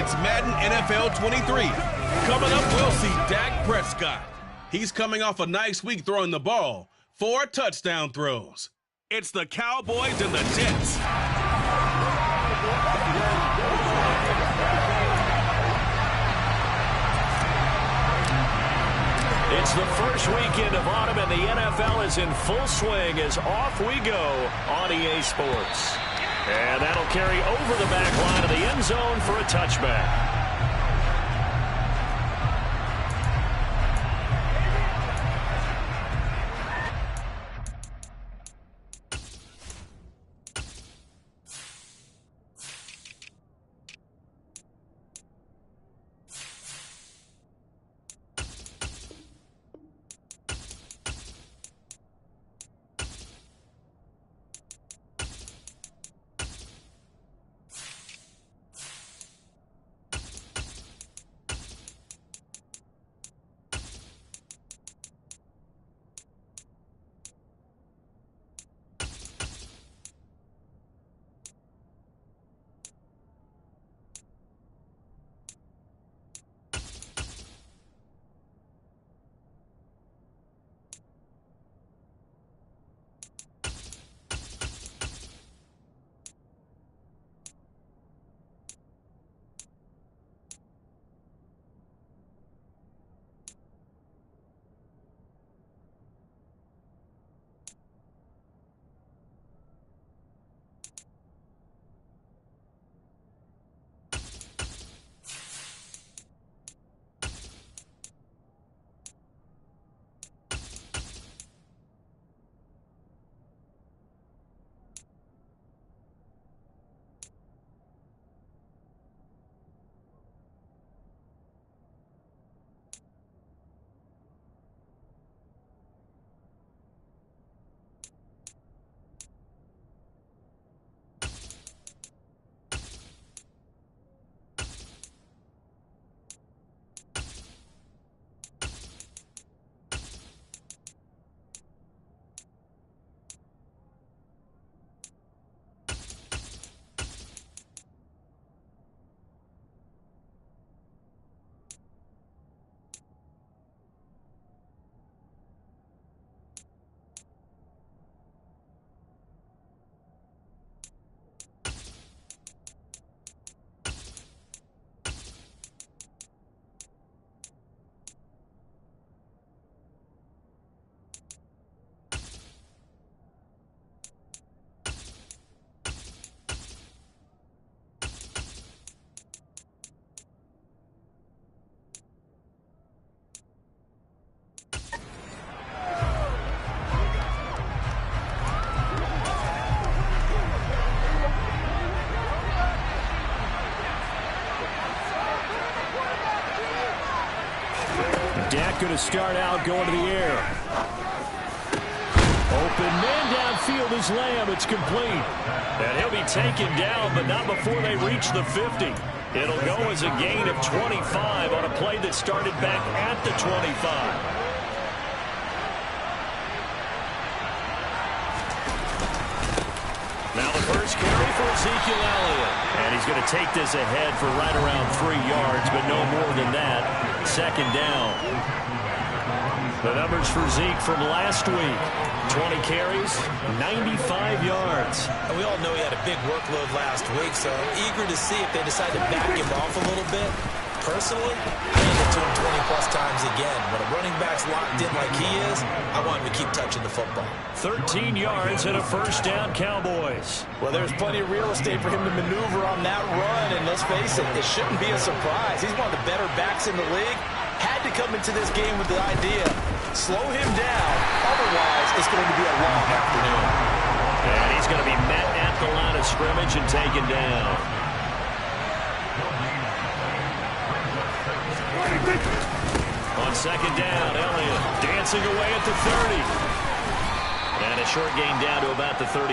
It's Madden NFL 23. Coming up, we'll see Dak Prescott. He's coming off a nice week throwing the ball. 4 touchdown throws. It's the Cowboys and the Jets. It's the first weekend of autumn, and the NFL is in full swing as off we go on EA Sports. And that'll carry over the back line of the end zone for a touchback. Dak going to start out going to the air. Open man downfield is Lamb. It's complete. And he'll be taken down, but not before they reach the 50. It'll go as a gain of 25 on a play that started back at the 25. Now the first carry for Ezekiel Elliott. And he's going to take this ahead for right around 3 yards, but no more than that. Second down. The numbers for Zeke from last week. 20 carries, 95 yards. And we all know he had a big workload last week, so I'm eager to see if they decide to back him off a little bit. Personally, I hand it to him 20-plus times again. When a running back's locked in like he is, I want him to keep touching the football. 13 yards and a first down, Cowboys. Well, there's plenty of real estate for him to maneuver on that run, and let's face it, it shouldn't be a surprise. He's one of the better backs in the league. Had to come into this game with the idea, slow him down, otherwise it's going to be a long afternoon. And he's going to be met at the line of scrimmage and taken down. On second down, Elliott dancing away at the 30. And a short gain down to about the 33.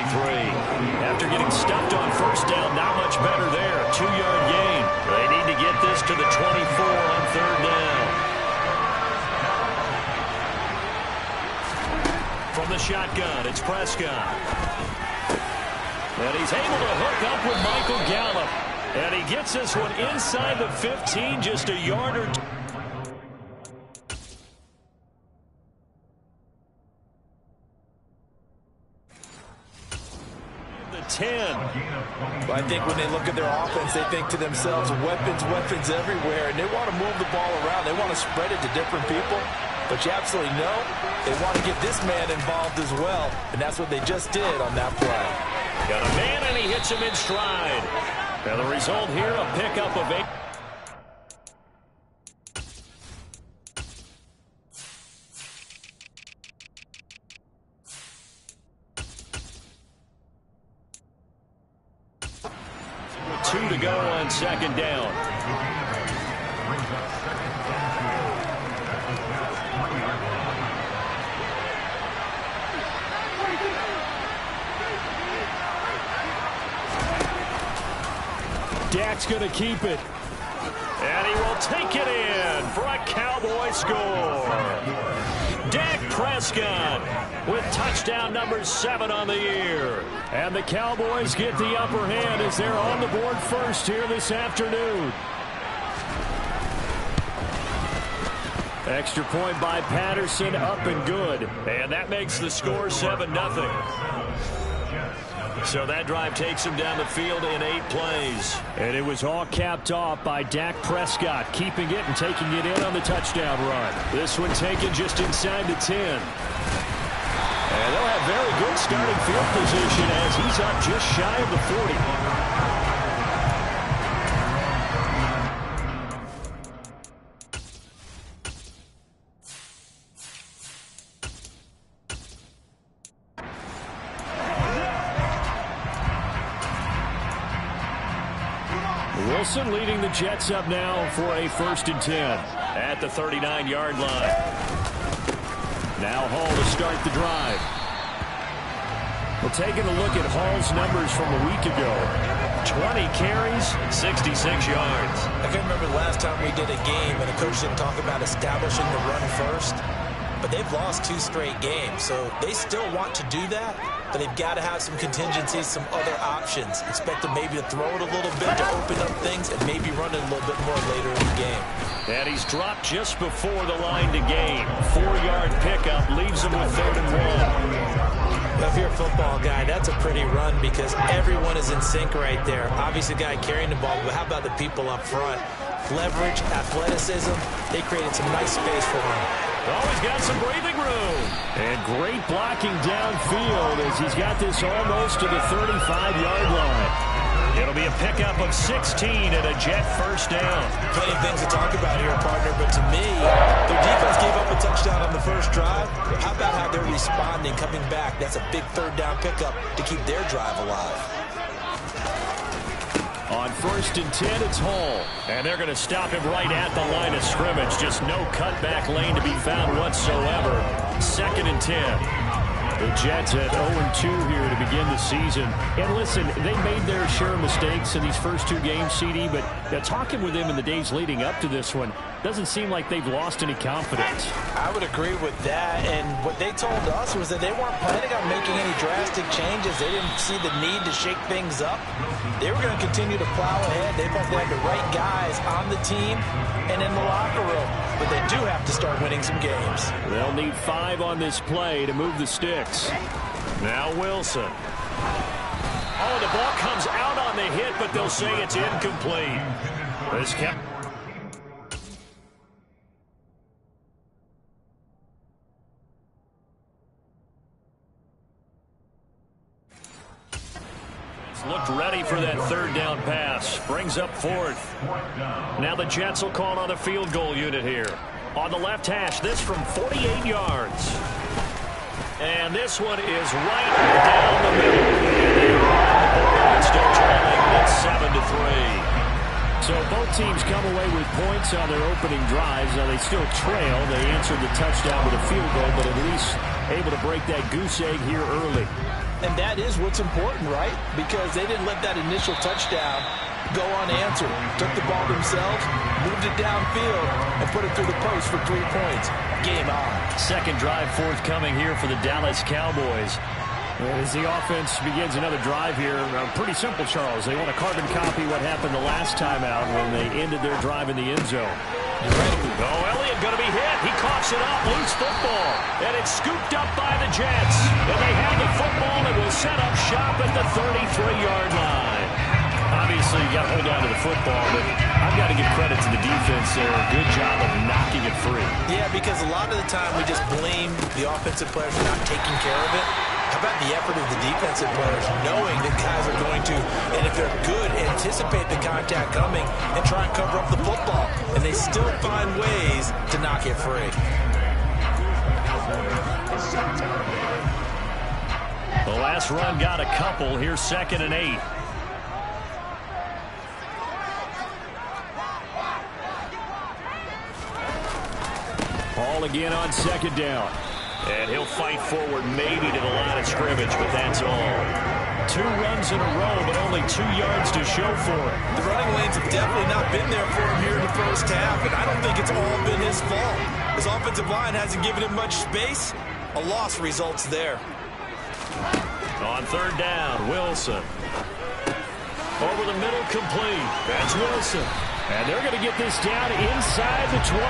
After getting stuffed on first down, not much better there. 2-yard gain. They need to get this to the 24 on third down. From the shotgun, it's Prescott. And he's able to hook up with Michael Gallup. And he gets this one inside the 15, just a yard or two. The 10. But I think when they look at their offense, they think to themselves, weapons, weapons everywhere, and they want to move the ball around. They want to spread it to different people. But you absolutely know they want to get this man involved as well, and that's what they just did on that play. Got a man, and he hits him in stride. Now the result here, a pickup of 8. With 2 to go on second down. Dak's going to keep it. And he will take it in for a Cowboy score. Dak Prescott with touchdown number 7 on the year. And the Cowboys get the upper hand as they're on the board first here this afternoon. Extra point by Patterson, up and good. And that makes the score 7-0. So that drive takes him down the field in 8 plays. And it was all capped off by Dak Prescott, keeping it and taking it in on the touchdown run. This one taken just inside the 10. And they'll have very good starting field position as he's up just shy of the 40. Wilson leading the Jets up now for a 1st and 10 at the 39-yard line. Now Hall to start the drive. Well, taking a look at Hall's numbers from a week ago. 20 carries, 66 yards. I can remember the last time we did a game and a coach didn't talk about establishing the run first. But they've lost 2 straight games, so they still want to do that. But they've got to have some contingencies, some other options. Expect them maybe to throw it a little bit to open up things and maybe run it a little bit more later in the game. And he's dropped just before the line to gain. 4-yard pickup leaves him with 3rd and 1. Well, if you're a football guy, that's a pretty run because everyone is in sync right there. Obviously, the guy carrying the ball, but how about the people up front? Leverage, athleticism, they created some nice space for him. Always got some breathing room. And great blocking downfield as he's got this almost to the 35-yard line. It'll be a pickup of 16 and a Jet 1st down. Plenty of things to talk about here, partner, but to me, their defense gave up a touchdown on the first drive. How about how they're responding, coming back? That's a big 3rd down pickup to keep their drive alive. On 1st and 10, it's Hall. And they're going to stop him right at the line of scrimmage. Just no cutback lane to be found whatsoever. 2nd and 10. The Jets at 0-2 here to begin the season. And listen, they made their share of mistakes in these first 2 games, CD, but talking with them in the days leading up to this one, doesn't seem like they've lost any confidence. I would agree with that, and what they told us was that they weren't planning on making any drastic changes. They didn't see the need to shake things up. They were going to continue to plow ahead. They felt they had the right guys on the team and in the locker room, but they do have to start winning some games. They'll need 5 on this play to move the sticks. Now Wilson. Oh, the ball comes out on the hit, but they'll say it's incomplete. This kept. Looked ready for that 3rd down pass. Brings up 4th. Now the Jets will call on a field goal unit here. On the left hash, this from 48 yards. And this one is right down the middle. And still trailing at 7-3. So both teams come away with points on their opening drives. Now they still trail. They answered the touchdown with a field goal, but at least able to break that goose egg here early. And that is what's important, right? Because they didn't let that initial touchdown go unanswered. Took the ball themselves, moved it downfield, and put it through the post for 3 points. Game on. 2nd drive forthcoming here for the Dallas Cowboys. As the offense begins another drive here, pretty simple, Charles. They want to carbon copy what happened the last time out when they ended their drive in the end zone. You're ready. Oh, Elliott going to be hit. He coughs it up, loose football. And it's scooped up by the Jets. And they have the football and will set up shop at the 33-yard line. Obviously, you got to hold on to the football, but I've got to give credit to the defense there. Good job of knocking it free. Yeah, because a lot of the time we just blame the offensive players for not taking care of it. How about the effort of the defensive players knowing that guys are going to, and if they're good, anticipate the contact coming and try and cover up the football. And they still find ways to knock it free. The last run got a couple. Here's 2nd and 8. Ball again on 2nd down. And he'll fight forward maybe to the line of scrimmage, but that's all. 2 runs in a row, but only 2 yards to show for it. The running lanes have definitely not been there for him here in the first half, and I don't think it's all been his fault. His offensive line hasn't given him much space. A loss results there. On 3rd down, Wilson. Over the middle, complete. That's Wilson. And they're going to get this down inside the 20.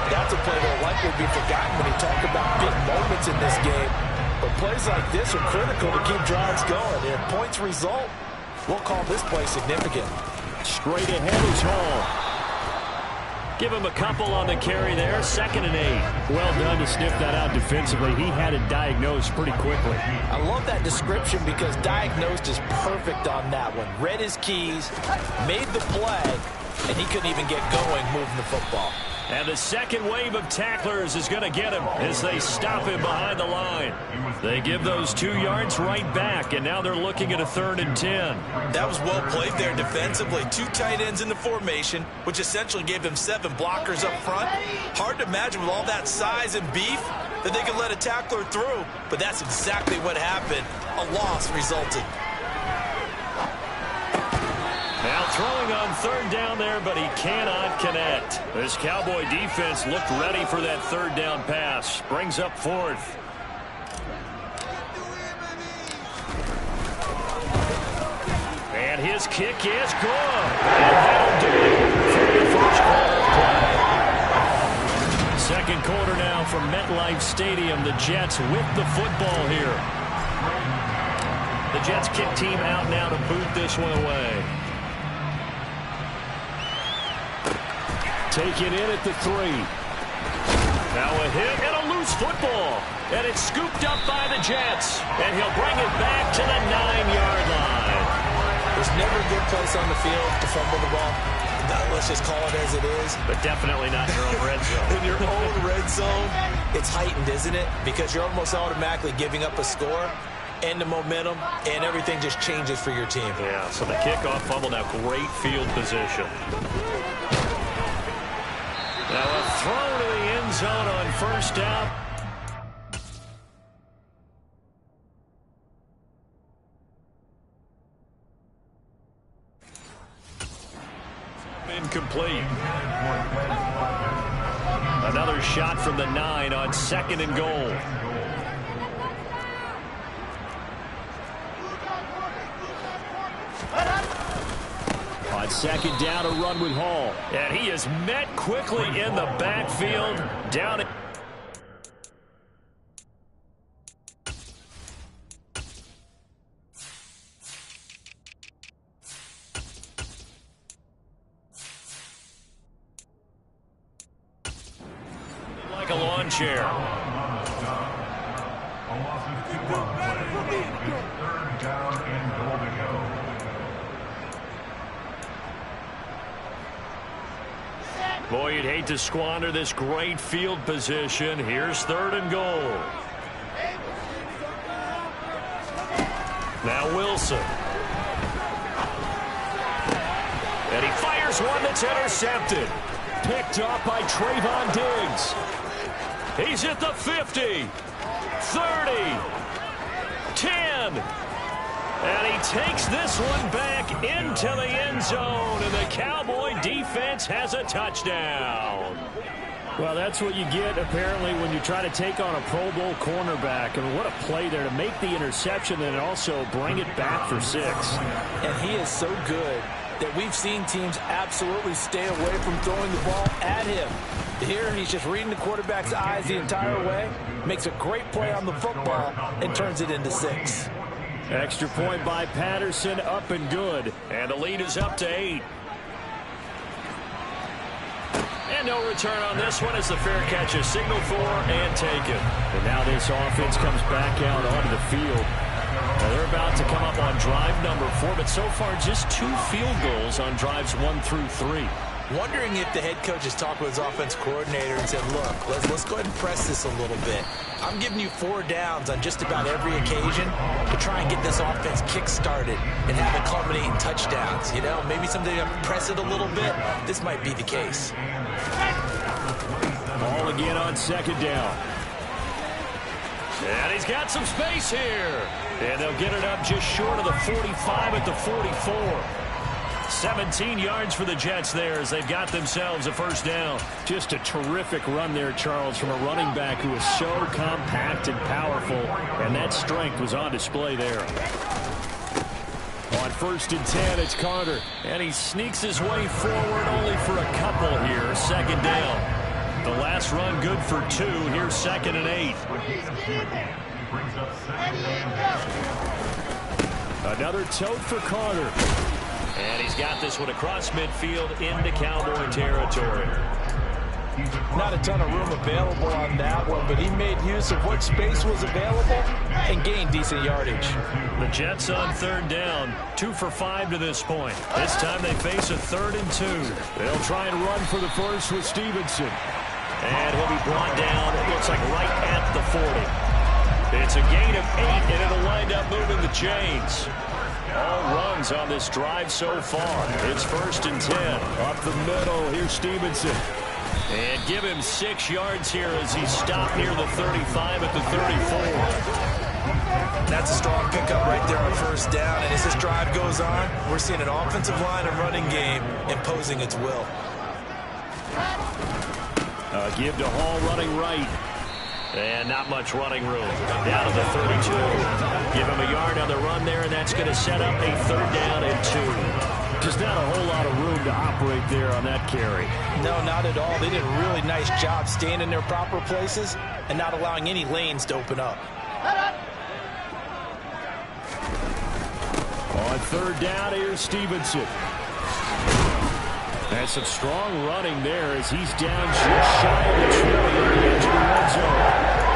That's a play that will likely be forgotten when you talk about big moments in this game. But plays like this are critical to keep drives going. And if points result, we'll call this play significant. Straight ahead is Hall. Give him a couple on the carry there. 2nd and 8. Well done to sniff that out defensively. He had it diagnosed pretty quickly. I love that description because diagnosed is perfect on that one. Read his keys, made the play, and he couldn't even get going moving the football. And the second wave of tacklers is going to get him as they stop him behind the line. They give those 2 yards right back, and now they're looking at a 3rd and 10. That was well played there defensively. 2 tight ends in the formation, which essentially gave them 7 blockers up front. Hard to imagine with all that size and beef that they could let a tackler through, but that's exactly what happened. A loss resulted. Now throwing on 3rd down there, but he cannot connect. This Cowboy defense looked ready for that 3rd down pass. Brings up 4th. And his kick is good. And that'll do it for the first quarter play. 2nd quarter now from MetLife Stadium. The Jets with the football here. The Jets kick team out now to boot this one away. Taken in at the 3. Now a hit and a loose football. And it's scooped up by the Jets. And he'll bring it back to the 9-yard line. There's never a good place on the field to fumble the ball. Let's just call it as it is. But definitely not in your own red zone. In your own red zone, it's heightened, isn't it? Because you're almost automatically giving up a score and the momentum, and everything just changes for your team. Yeah, so the kickoff fumble, now great field position. Now a throw to the end zone on 1st down. Incomplete. Another shot from the 9 on 2nd and goal. On 2nd down, a run with Hall. And he is met quickly in the backfield. Down it. Like a lawn chair. 3rd down and goal to go. Boy, you'd hate to squander this great field position. Here's 3rd and goal. Now Wilson. And he fires one that's intercepted. Picked up by Trayvon Diggs. He's at the 50, 30, 10. And he takes this one back into the end zone, and the Cowboy defense has a touchdown. Well, that's what you get, apparently, when you try to take on a Pro Bowl cornerback. I mean, what a play there to make the interception and also bring it back for 6. And he is so good that we've seen teams absolutely stay away from throwing the ball at him. Here, he's just reading the quarterback's eyes the entire way, makes a great play on the football, and turns it into 6. Extra point by Patterson, up and good. And the lead is up to 8. And no return on this one as the fair catch is signaled for and taken. And now this offense comes back out onto the field. Now they're about to come up on drive number 4, but so far just 2 field goals on drives 1 through 3. Wondering if the head coach has talked with his offense coordinator and said, look, let's go ahead and press this a little bit. I'm giving you 4 downs on just about every occasion to try and get this offense kick-started and have it culminate in touchdowns. You know, maybe someday to press it a little bit. This might be the case. Ball again on 2nd down. And he's got some space here. And they'll get it up just short of the 45 at the 44. 17 yards for the Jets there as they've got themselves a 1st down. Just a terrific run there, Charles, from a running back who is so compact and powerful, and that strength was on display there. On 1st and 10, it's Carter, and he sneaks his way forward only for a couple here. 2nd down. The last run good for 2. Here's 2nd and 8. Another tote for Carter. And he's got this one across midfield into Cowboy territory. Not a ton of room available on that one, but he made use of what space was available and gained decent yardage. The Jets on 3rd down, 2 for 5 to this point. This time they face a 3rd and 2. They'll try and run for the 1st with Stevenson. And he'll be brought down, it looks like right at the 40. It's a gain of 8, and it'll wind up moving the chains. All runs on this drive so far. It's 1st and 10. Up the middle, here's Stevenson. And give him 6 yards here as he's stopped near the 35 at the 34. That's a strong pickup right there on 1st down. And as this drive goes on, we're seeing an offensive line and running game imposing its will. Give to Hall running right. And not much running room. Down to the 32. Give him a yard on the run there, and that's going to set up a 3rd down and 2. Just not a whole lot of room to operate there on that carry. No, not at all. They did a really nice job staying in their proper places and not allowing any lanes to open up. On 3rd down, here's Stevenson. And some strong running there as he's down just shy of the 20 on the edge of the red zone.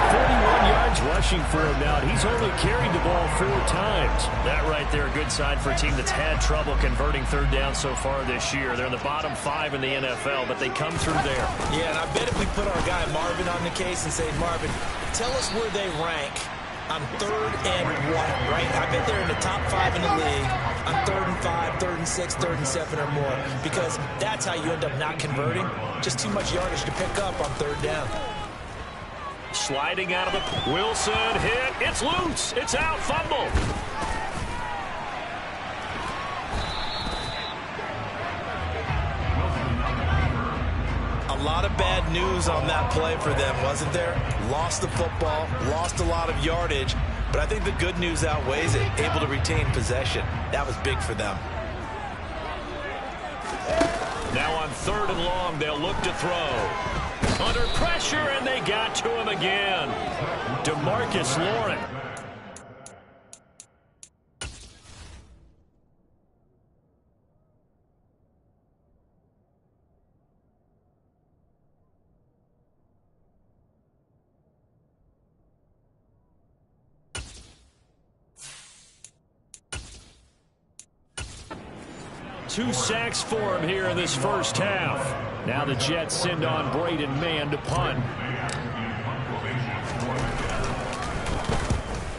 41 yards rushing for him now. He's only carried the ball 4 times. That right there, a good sign for a team that's had trouble converting 3rd down so far this year. They're in the bottom 5 in the NFL, but they come through there. Yeah, and I bet if we put our guy Marvin on the case and say, Marvin, tell us where they rank on 3rd and 1, right? I bet they're in the top 5 in the league on 3rd and 5, 3rd and 6, 3rd and 7 or more, because that's how you end up not converting. Just too much yardage to pick up on 3rd down. Sliding out of the Wilson hit. It's loose. It's out. Fumble. A lot of bad news on that play for them, wasn't there? Lost the football, lost a lot of yardage, but I think the good news outweighs it. Able to retain possession. That was big for them. Now on 3rd and long, they'll look to throw. Under pressure, and they got to him again. DeMarcus Lauren. Two sacks for him here in this 1st half. Now the Jets send on Braden Mann to punt.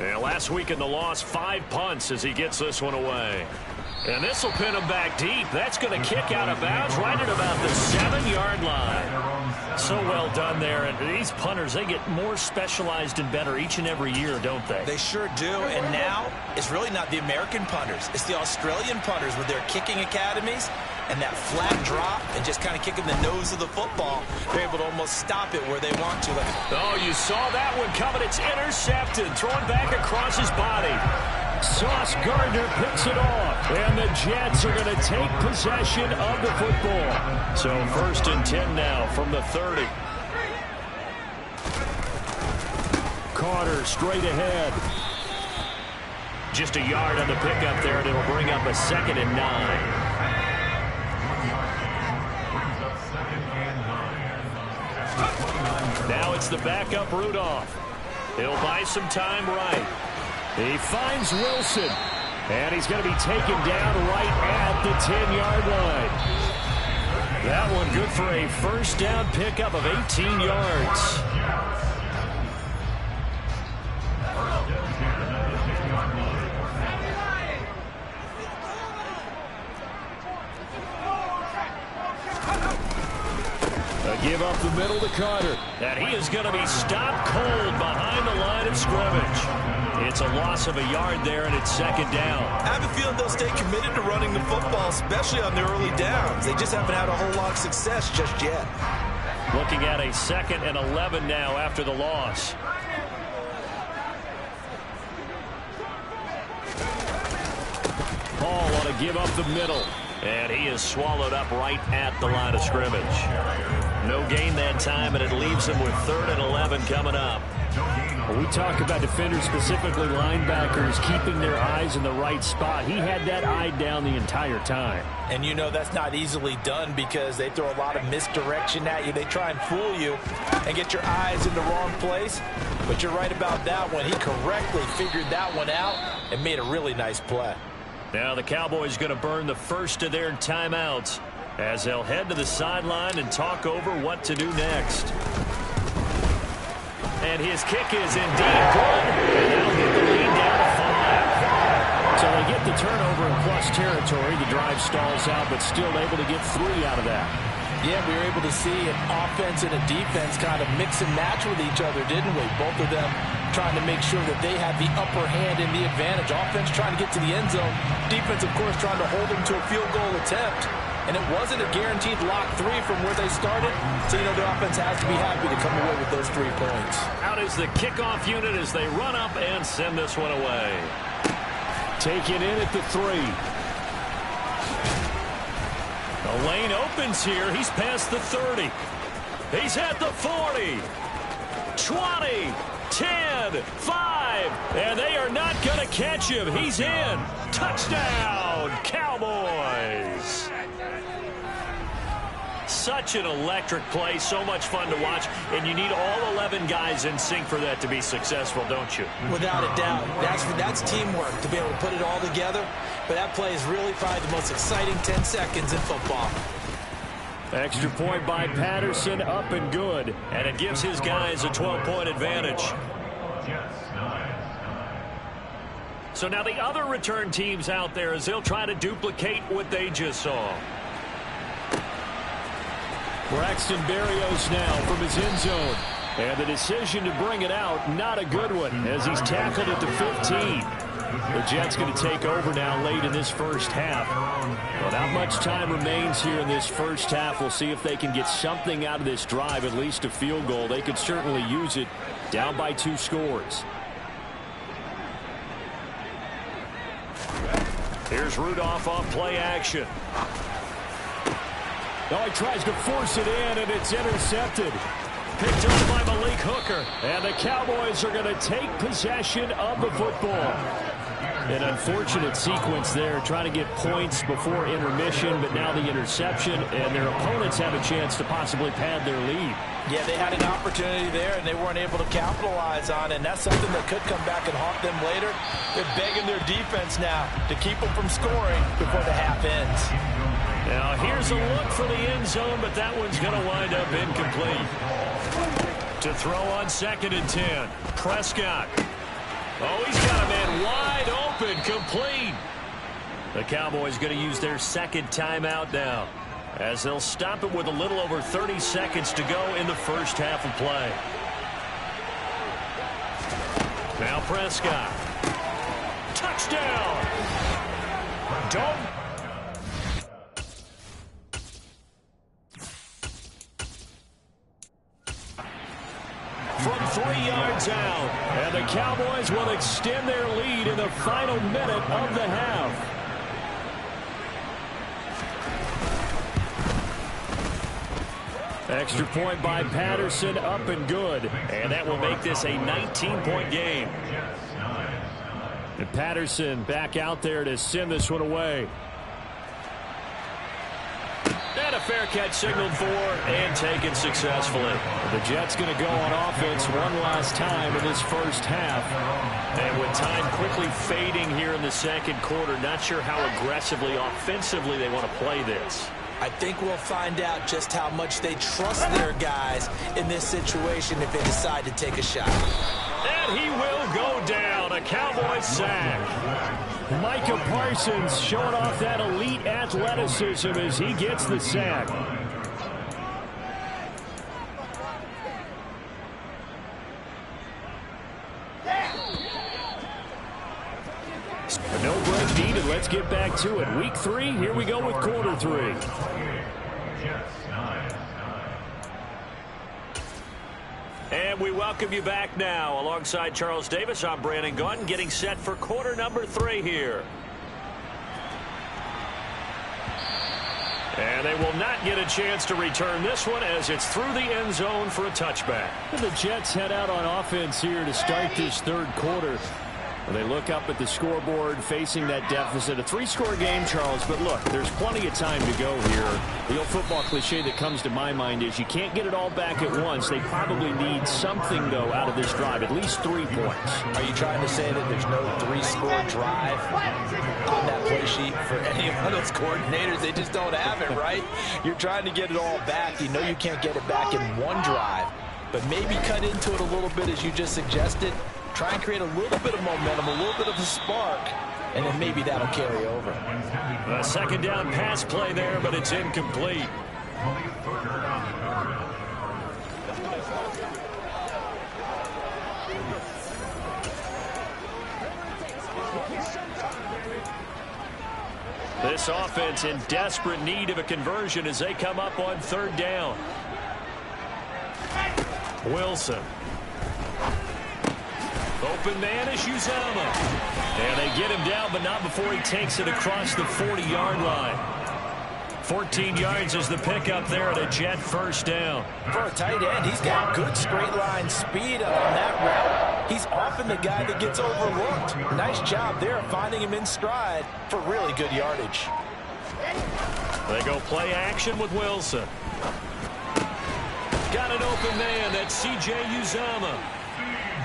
And last week in the loss, 5 punts as he gets this one away. And this will pin him back deep. That's going to kick out of bounds right at about the 7-yard line. So well done there. And these punters, they get more specialized and better each and every year, don't they? They sure do. And now it's really not the American punters. It's the Australian punters with their kicking academies. And that flat drop and just kind of kicking the nose of the football, they're able to almost stop it where they want to. Oh, you saw that one coming. It's intercepted. Thrown back across his body. Sauce Gardner picks it off. And the Jets are going to take possession of the football. So 1st and 10 now from the 30. Carter straight ahead. Just a yard on the pickup there, and it'll bring up a 2nd and 9. Now it's the backup Rudolph. He'll buy some time right. He finds Wilson. And he's going to be taken down right at the 10-yard line. That one good for a 1st down pickup of 18 yards. Give up the middle to Carter. And he is going to be stopped cold behind the line of scrimmage. It's a loss of a yard there, and it's 2nd down. I have a feeling they'll stay committed to running the football, especially on the early downs. They just haven't had a whole lot of success just yet. Looking at a 2nd and 11 now after the loss. Paul ought to give up the middle. And he is swallowed up right at the line of scrimmage. No gain that time, and it leaves him with 3rd and 11 coming up. When we talk about defenders, specifically linebackers, keeping their eyes in the right spot, he had that eye down the entire time. And you know that's not easily done because they throw a lot of misdirection at you. They try and fool you and get your eyes in the wrong place. But you're right about that one. He correctly figured that one out and made a really nice play. Now the Cowboys going to burn the first of their timeouts as they'll head to the sideline and talk over what to do next. And his kick is indeed good. And that'll get the lead down to 5. So they get the turnover in plus territory. The drive stalls out, but still able to get 3 out of that. Yeah, we were able to see an offense and a defense kind of mix and match with each other, didn't we? Both of them trying to make sure that they had the upper hand and the advantage. Offense trying to get to the end zone. Defense, of course, trying to hold them to a field goal attempt. And it wasn't a guaranteed lock 3 from where they started. So, you know, the offense has to be happy to come away with those 3 points. Out is the kickoff unit as they run up and send this one away. Taken in at the 3. The lane opens here. He's past the 30. He's at the 40. 20. 10. 5. And they are not going to catch him. He's in. Touchdown, Cowboys. Such an electric play. So much fun to watch. And you need all 11 guys in sync for that to be successful, don't you? Without a doubt. That's teamwork to be able to put it all together. But that play is really probably the most exciting 10 seconds in football. Extra point by Patterson, up and good. And it gives his guys a 12-point advantage. So now the other return teams out there as they'll try to duplicate what they just saw. Braxton Berrios now from his end zone. And the decision to bring it out, not a good one, as he's tackled at the 15. The Jets going to take over now late in this first half. Well, not much time remains here in this first half. We'll see if they can get something out of this drive, at least a field goal. They could certainly use it, down by 2 scores. Here's Rudolph off play action. Oh, he tries to force it in, and it's intercepted. Picked up by Malik Hooker. And the Cowboys are going to take possession of the football. An unfortunate sequence there, trying to get points before intermission, but now the interception, and their opponents have a chance to possibly pad their lead. Yeah, they had an opportunity there, and they weren't able to capitalize on it, and that's something that could come back and haunt them later. They're begging their defense now to keep them from scoring before the half ends. Now, here's a look for the end zone, but that one's going to wind up incomplete. To throw on 2nd and 10. Prescott. Oh, he's got a man wide open, complete. The Cowboys going to use their 2nd timeout now, as they'll stop it with a little over 30 seconds to go in the first half of play. Now Prescott. Touchdown. Don't. from 3 yards out. And the Cowboys will extend their lead in the final minute of the half. Extra point by Patterson, up and good. And that will make this a 19-point game. And Patterson back out there to send this one away. And a fair catch signaled for and taken successfully. The Jets going to go on offense one last time in this first half. And with time quickly fading here in the second quarter, not sure how aggressively, offensively they want to play this. I think we'll find out just how much they trust their guys in this situation if they decide to take a shot. And he will go down. A Cowboys sack. Micah Parsons showing off that elite athleticism as he gets the sack. No break needed. Let's get back to it. Week 3, here we go with quarter 3. And we welcome you back now. Alongside Charles Davis, I'm Brandon Gaudin, getting set for quarter number 3 here. And they will not get a chance to return this one as it's through the end zone for a touchback. And the Jets head out on offense here to start this third quarter. They look up at the scoreboard facing that deficit. A 3-score game, Charles, but look, there's plenty of time to go here. The old football cliche that comes to my mind is you can't get it all back at once. They probably need something, though, out of this drive, at least 3 points. Are you trying to say that there's no 3-score drive on that play sheet for any one of those coordinators? They just don't have it, right? You're trying to get it all back. You know you can't get it back in one drive, but maybe cut into it a little bit as you just suggested. Try and create a little bit of momentum, a little bit of a spark, and then maybe that'll carry over. A second down pass play there, but it's incomplete. This offense in desperate need of a conversion as they come up on third down. Wilson. Open man is Uzama. And they get him down, but not before he takes it across the 40-yard line. 14 yards is the pickup there at a Jet first down. For a tight end, he's got good straight line speed on that route. He's often the guy that gets overlooked. Nice job there finding him in stride for really good yardage. They go play action with Wilson. Got an open man. That's C.J. Uzama.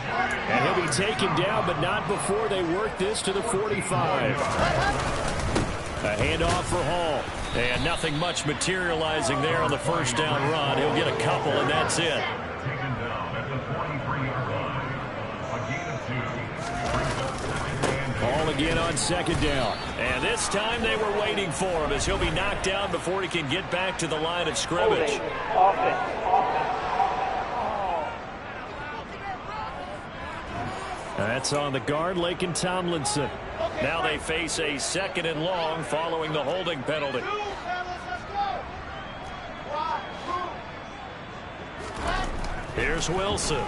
And he'll be taken down, but not before they work this to the 45. A handoff for Hall. And nothing much materializing there on the first down run. He'll get a couple, and that's it. Hall again on second down. And this time they were waiting for him as he'll be knocked down before he can get back to the line of scrimmage. That's on the guard, Laken Tomlinson. Now they face a second and long following the holding penalty. Here's Wilson.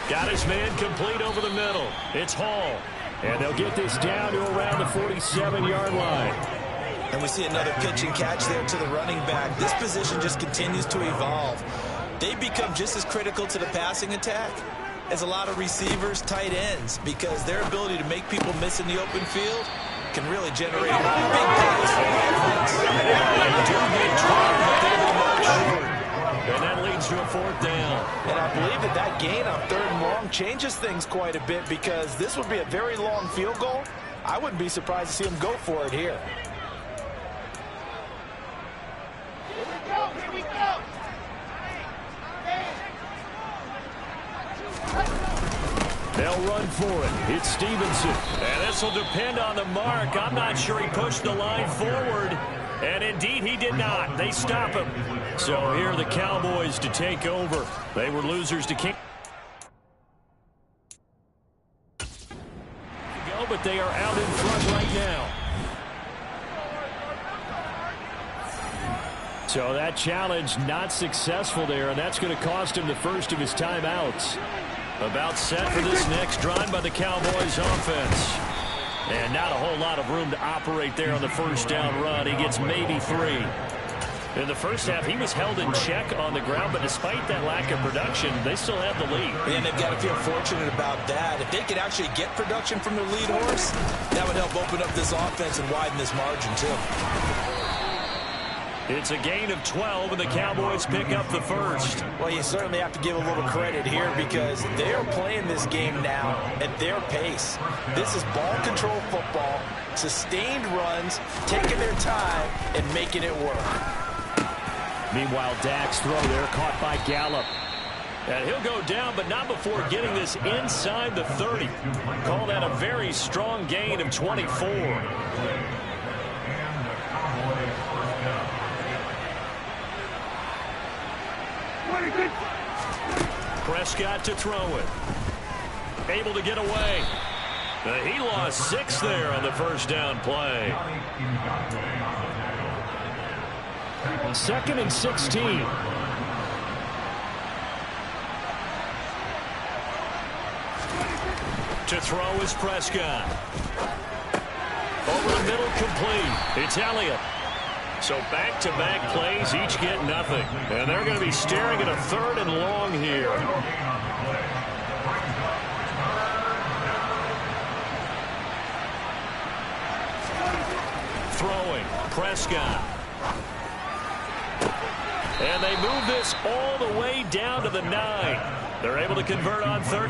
Got his man complete over the middle. It's Hall. And they'll get this down to around the 47-yard line. And we see another pitch and catch there to the running back. This position just continues to evolve. They become just as critical to the passing attack as a lot of receivers, tight ends, because their ability to make people miss in the open field can really generate big plays for the offense. And that leads to a fourth down. And I believe that gain on third and long changes things quite a bit because this would be a very long field goal. I wouldn't be surprised to see him go for it here. Here we go. They'll run for it. It's Stevenson. And this will depend on the mark. I'm not sure he pushed the line forward. And indeed, he did not. They stop him. So here are the Cowboys to take over. They were losers to King. But they are out in front right now. So that challenge not successful there, and that's going to cost him the first of his timeouts. About set for this next drive by the Cowboys offense. And not a whole lot of room to operate there on the first down run. He gets maybe 3. In the first half, he was held in check on the ground, but despite that lack of production, they still have the lead. And they've got to feel fortunate about that. If they could actually get production from their lead horse, that would help open up this offense and widen this margin, too. It's a gain of 12, and the Cowboys pick up the first. Well, you certainly have to give a little credit here because they are playing this game now at their pace. This is ball control football, sustained runs, taking their time, and making it work. Meanwhile, Dak's throw there caught by Gallup. And he'll go down, but not before getting this inside the 30. Call that a very strong gain of 24. Prescott to throw it. Able to get away. He lost 6 there on the first down play. 2nd and 16. To throw is Prescott. Over the middle, complete. It's Elliott. So back-to-back plays, each get nothing. And they're going to be staring at a 3rd and long here. Throwing, Prescott. And they move this all the way down to the 9. They're able to convert on 3rd.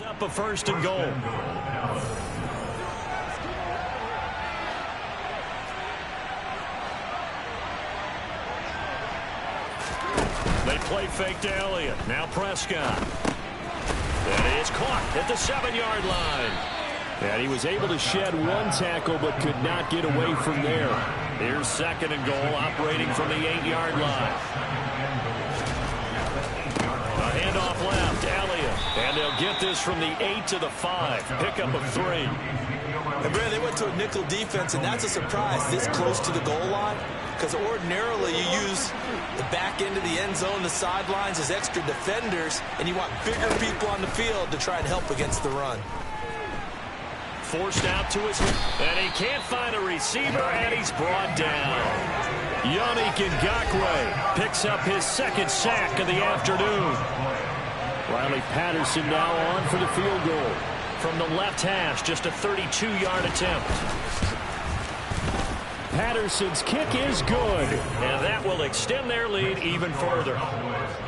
Up a 1st and goal. They play fake to Elliott. Now Prescott. That is caught at the 7-yard line. And he was able to shed 1 tackle but could not get away from there. Here's 2nd and goal operating from the 8-yard line. A handoff left, Elliott. And they'll get this from the 8 to the 5. Pickup of 3. And Brad, they went to a nickel defense, and that's a surprise this close to the goal line. Because ordinarily you use the back end of the end zone, the sidelines as extra defenders, and you want bigger people on the field to try and help against the run. Forced out to his, and he can't find a receiver, and he's brought down. Yannick Ngakoue picks up his 2nd sack of the afternoon. Riley Patterson now on for the field goal. From the left hash, just a 32-yard attempt. Patterson's kick is good. And that will extend their lead even further.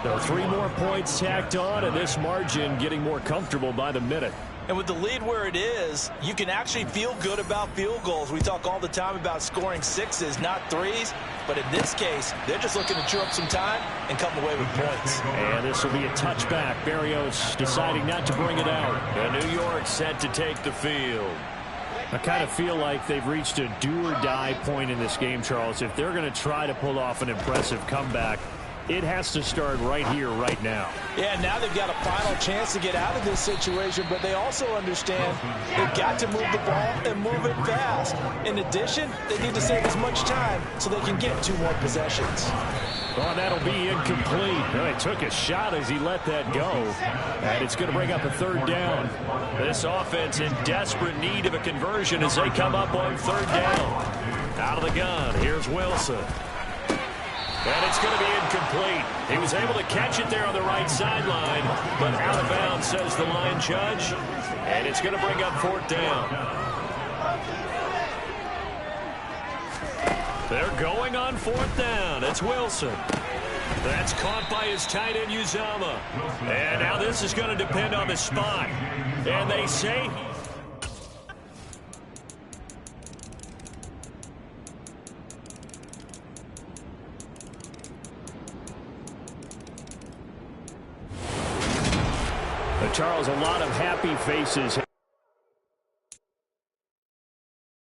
There are 3 more points tacked on, and this margin getting more comfortable by the minute. And with the lead where it is, you can actually feel good about field goals. We talk all the time about scoring 6s, not 3s. But in this case, they're just looking to chew up some time and come away with points. And this will be a touchback. Berrios deciding not to bring it out. And New York set to take the field. I kind of feel like they've reached a do-or-die point in this game, Charles. If they're going to try to pull off an impressive comeback, it has to start right here, right now. Yeah, now they've got a final chance to get out of this situation, but they also understand they've got to move the ball and move it fast. In addition, they need to save as much time so they can get 2 more possessions. Oh, that'll be incomplete. Well, he took a shot as he let that go. And it's going to bring up a 3rd down. This offense in desperate need of a conversion as they come up on 3rd down. Out of the gun, here's Wilson. And it's going to be incomplete. He was able to catch it there on the right sideline, but out of bounds, says the line judge. And it's going to bring up 4th down. They're going on 4th down. It's Wilson. That's caught by his tight end, Uzama. And now this is going to depend on the spot. And they say Charles, a lot of happy faces.